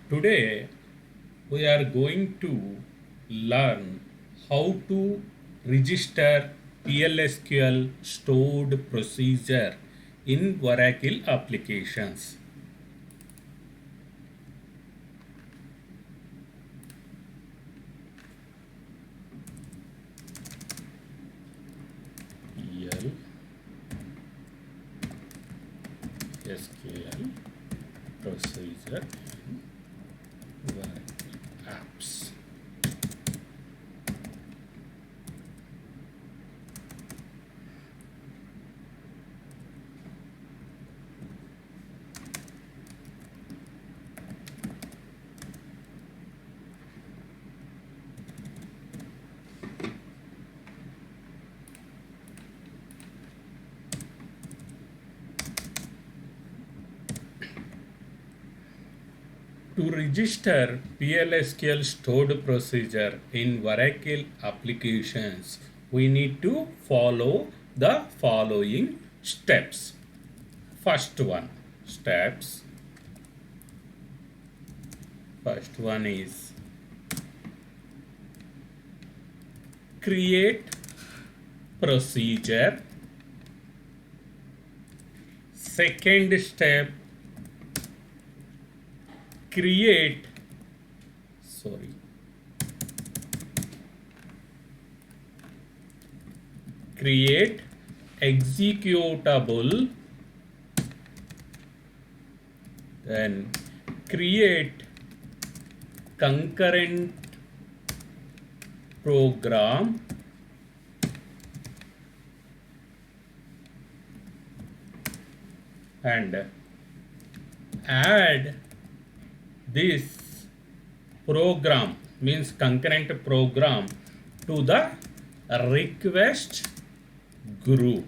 Today we are going to learn how to register PLSQL stored procedure in Oracle applications. PLSQL procedure in Oracle apps. To register PLSQL stored procedure in Oracle applications, we need to follow the following steps. First one, steps. First one is create procedure. Second step, create executable, then create concurrent program, and add this program, means concurrent program, to the request group.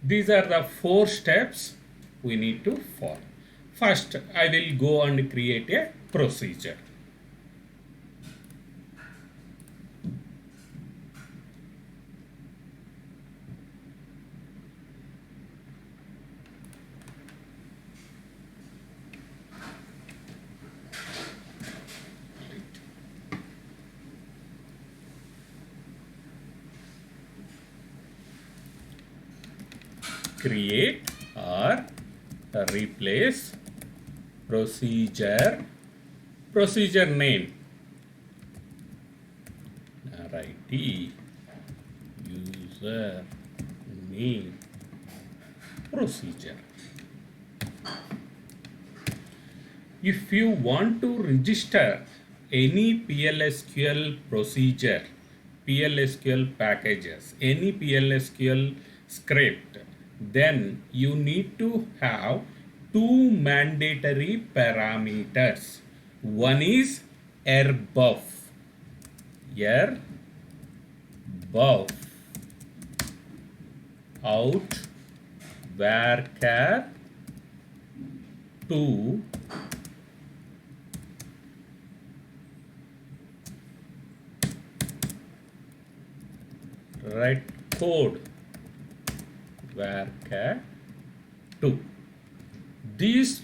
These are the 4 steps we need to follow. First, I will go and create a procedure. Create or replace procedure name, RIT user name procedure. If you want to register any PLSQL procedure, PLSQL packages, any PLSQL script, then you need to have 2 mandatory parameters. One is RBUF, out varchar 2 write code varchar 2. These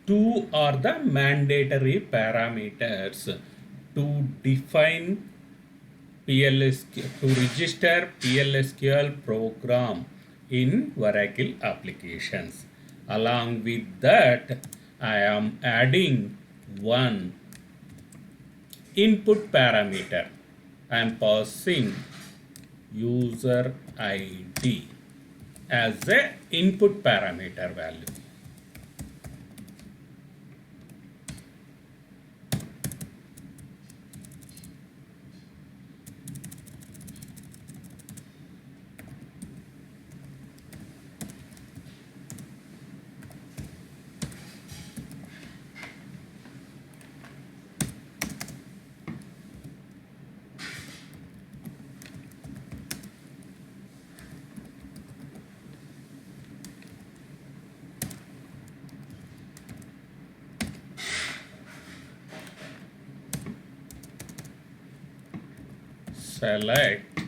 2 are the mandatory parameters to define to register PLSQL program in Oracle applications. Along with that, I am adding one input parameter. I am passing user ID as a input parameter value. Select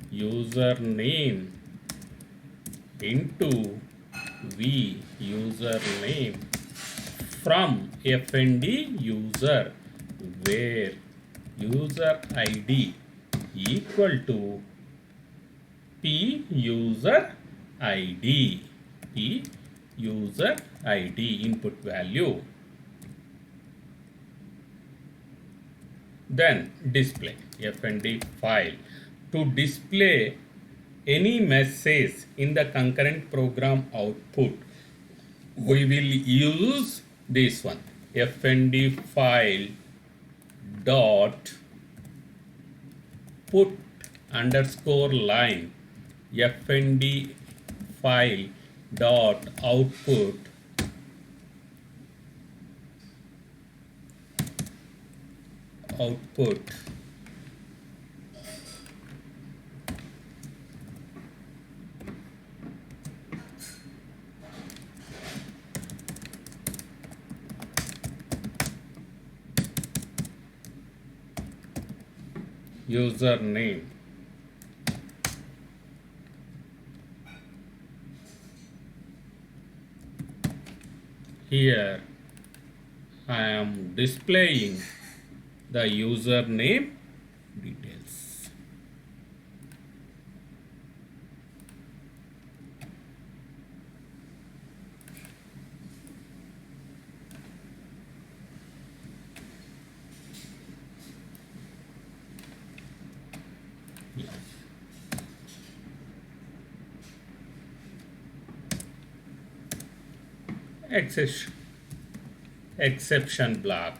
username into v username from fnd user, where user id equal to p user id, p user id input value. Then display fnd file. To display any message in the concurrent program output, we will use this one, fnd file dot put underscore line, fnd file dot output username. Here I am displaying the username details. Exception block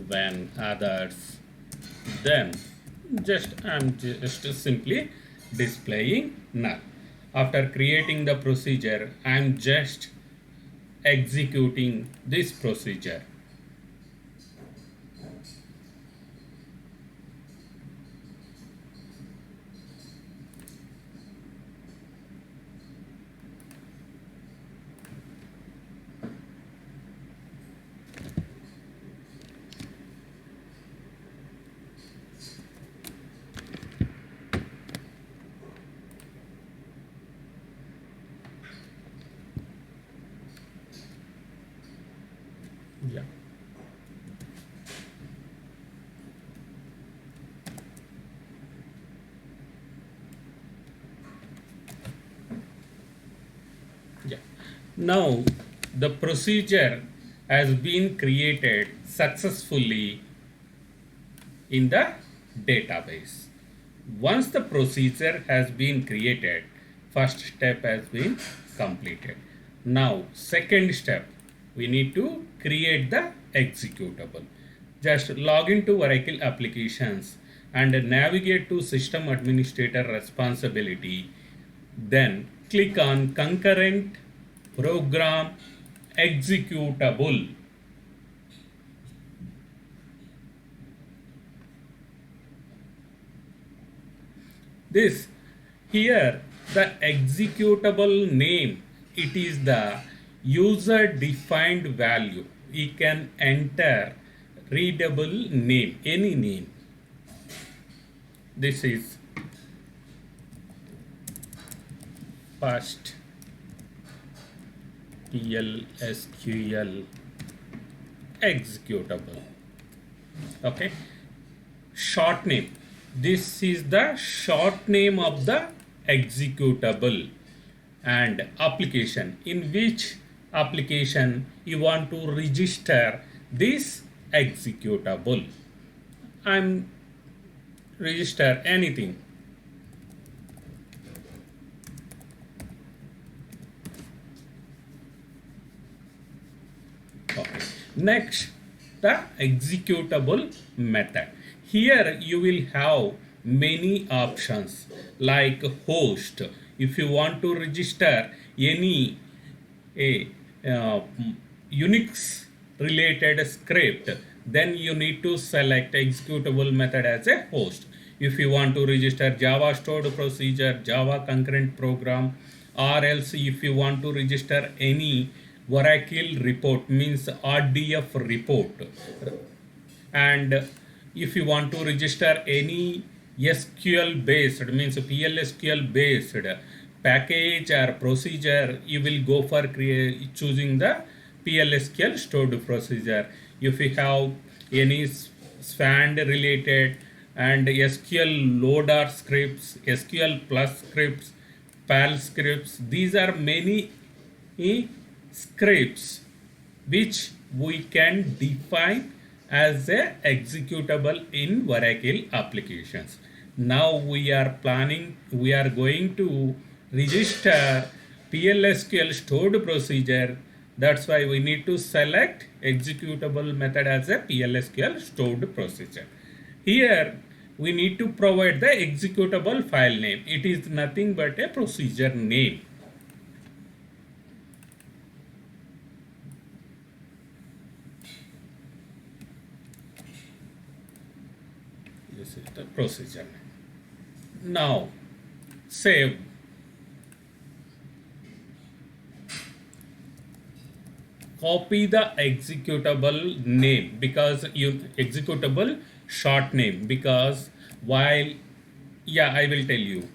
when others, then I'm just simply displaying null. After creating the procedure, I'm just executing this procedure. Yeah. Yeah. Now the procedure has been created successfully in the database. Once the procedure has been created, first step has been completed. Now second step, we need to create the executable. Just log into Oracle applications and navigate to system administrator responsibility. Then click on concurrent program executable. This here, the executable name, it is the user defined value. We can enter readable name, any name. This is first PLSQL executable. Okay, short name. This is the short name of the executable. And application, in which application you want to register this executable. I'm register anything. Okay. Next, the executable method. Here you will have many options like host. If you want to register any Unix related script, then you need to select executable method as a host. If you want to register Java stored procedure, Java concurrent program, or else if you want to register any Oracle report, means RDF report, and if you want to register any SQL based, means PLSQL based package or procedure, you will go for choosing the PLSQL stored procedure. If you have any SWAN related and SQL loader scripts, SQL plus scripts, PAL scripts, these are many scripts which we can define as a executable in Oracle applications. Now we are going to register PLSQL stored procedure. That's why we need to select executable method as a PLSQL stored procedure. Here we need to provide the executable file name. It is nothing but a procedure name. This is the procedure name. Now save. Copy the executable name because executable short name, because while I will tell you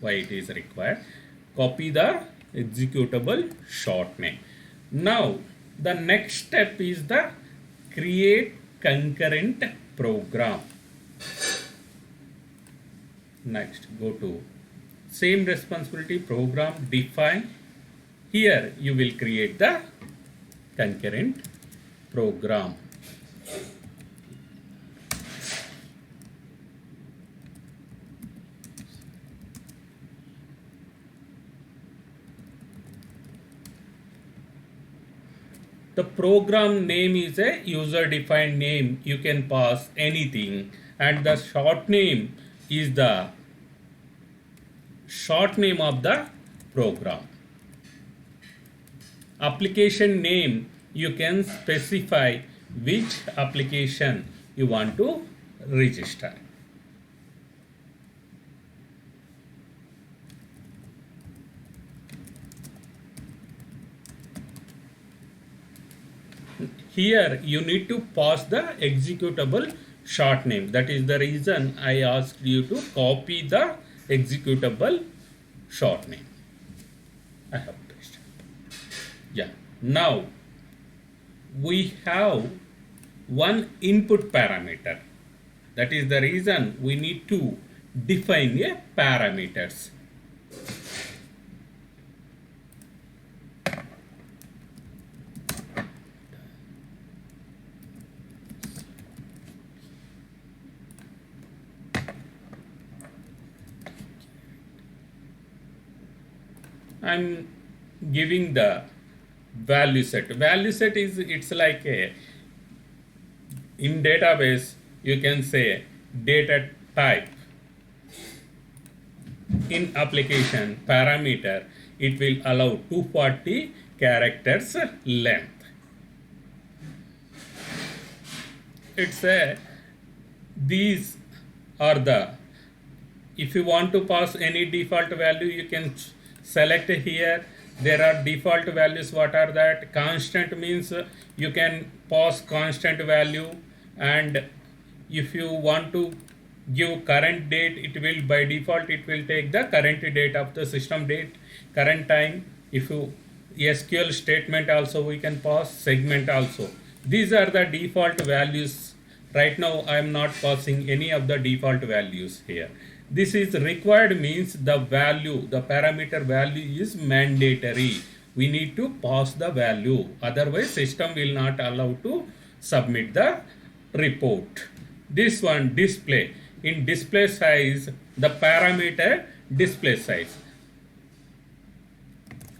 why it is required. Copy the executable short name. Now the next step is the create concurrent program. Next, go to same responsibility, program, define. Here you will create the concurrent program. The program name is a user defined name. You can pass anything, and the short name is the short name of the program. Application name, you can specify which application you want to register. Here you need to pass the executable short name. That is the reason I asked you to copy the executable short name. I have pasted. Yeah. Now we have one input parameter. That is the reason we need to define a parameters. I'm giving the value set. Value set is, it's like a, in database you can say data type. In application parameter, it will allow 240 characters length. It's a, these are the, if you want to pass any default value, you can select here. There are default values. What are that? Constant means you can pass constant value, and if you want to give current date, it will by default it will take the current date of the system date, current time. If you SQL statement also we can pass, segment also. These are the default values. Right now I am not passing any of the default values here. This is required means the value, the parameter value is mandatory. We need to pass the value, otherwise system will not allow to submit the report. This one, display. In display size, the parameter display size,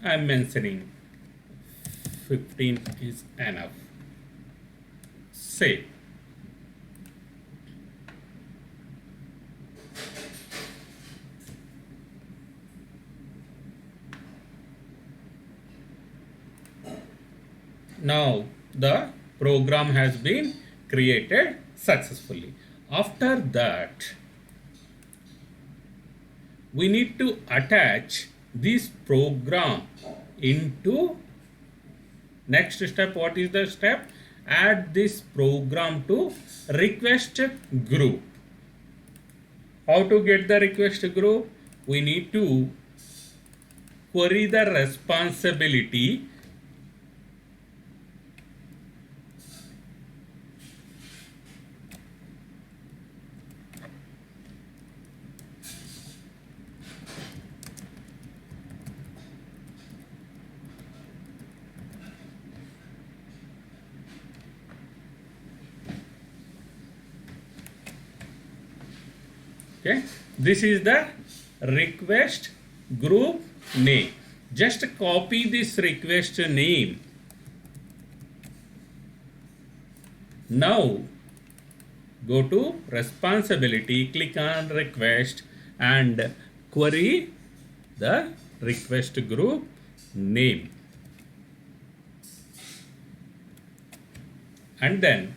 I am mentioning 15 is enough. Save. Now the program has been created successfully. After that, we need to attach this program into next step. What is the step? Add this program to request group. How to get the request group? We need to query the responsibility Okay, this is the request group name. Just copy this request name. Now go to responsibility, click on request and query the request group name. And then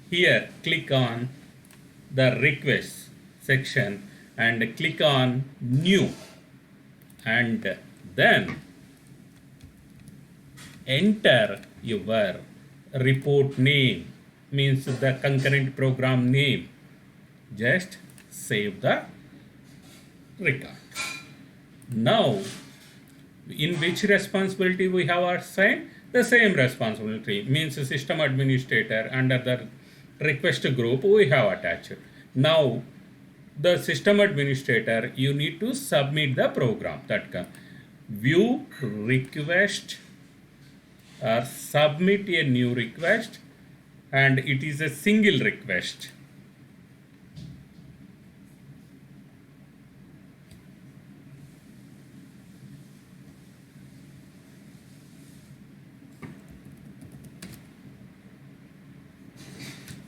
here click on the request section and click on new, and then enter your report name, means the concurrent program name. Just save the record. Now in which responsibility we have assigned? The same responsibility, means system administrator. Under the request group we have attached. Now the system administrator, you need to submit the program. That view request or submit a new request, and it is a single request.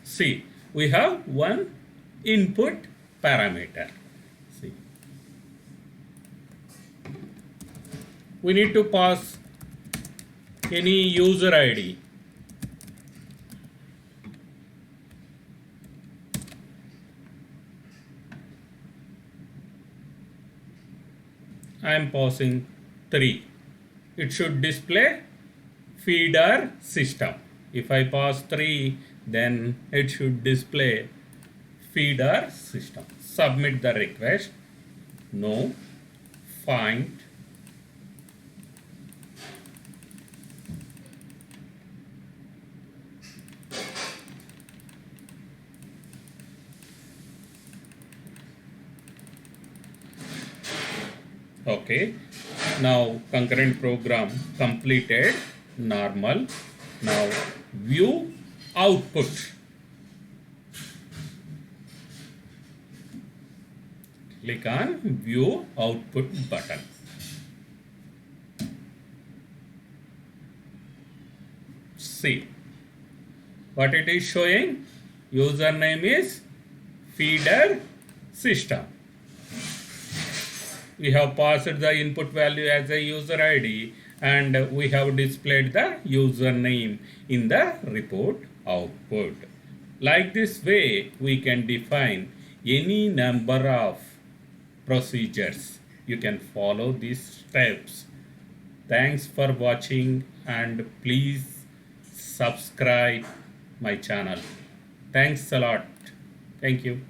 See, we have one input parameter. See, we need to pass any user ID. I am passing 3. It should display feeder system. If I pass 3, then it should display feeder system. Submit the request. No. Find. Okay. Now concurrent program completed. Normal. Now view output. Click on view output button. See what it is showing. Username is feeder system. We have passed the input value as a user ID, and we have displayed the username in the report output. Like this way, we can define any number of procedures. You can follow these steps. Thanks for watching, and please subscribe my channel. Thanks a lot. Thank you.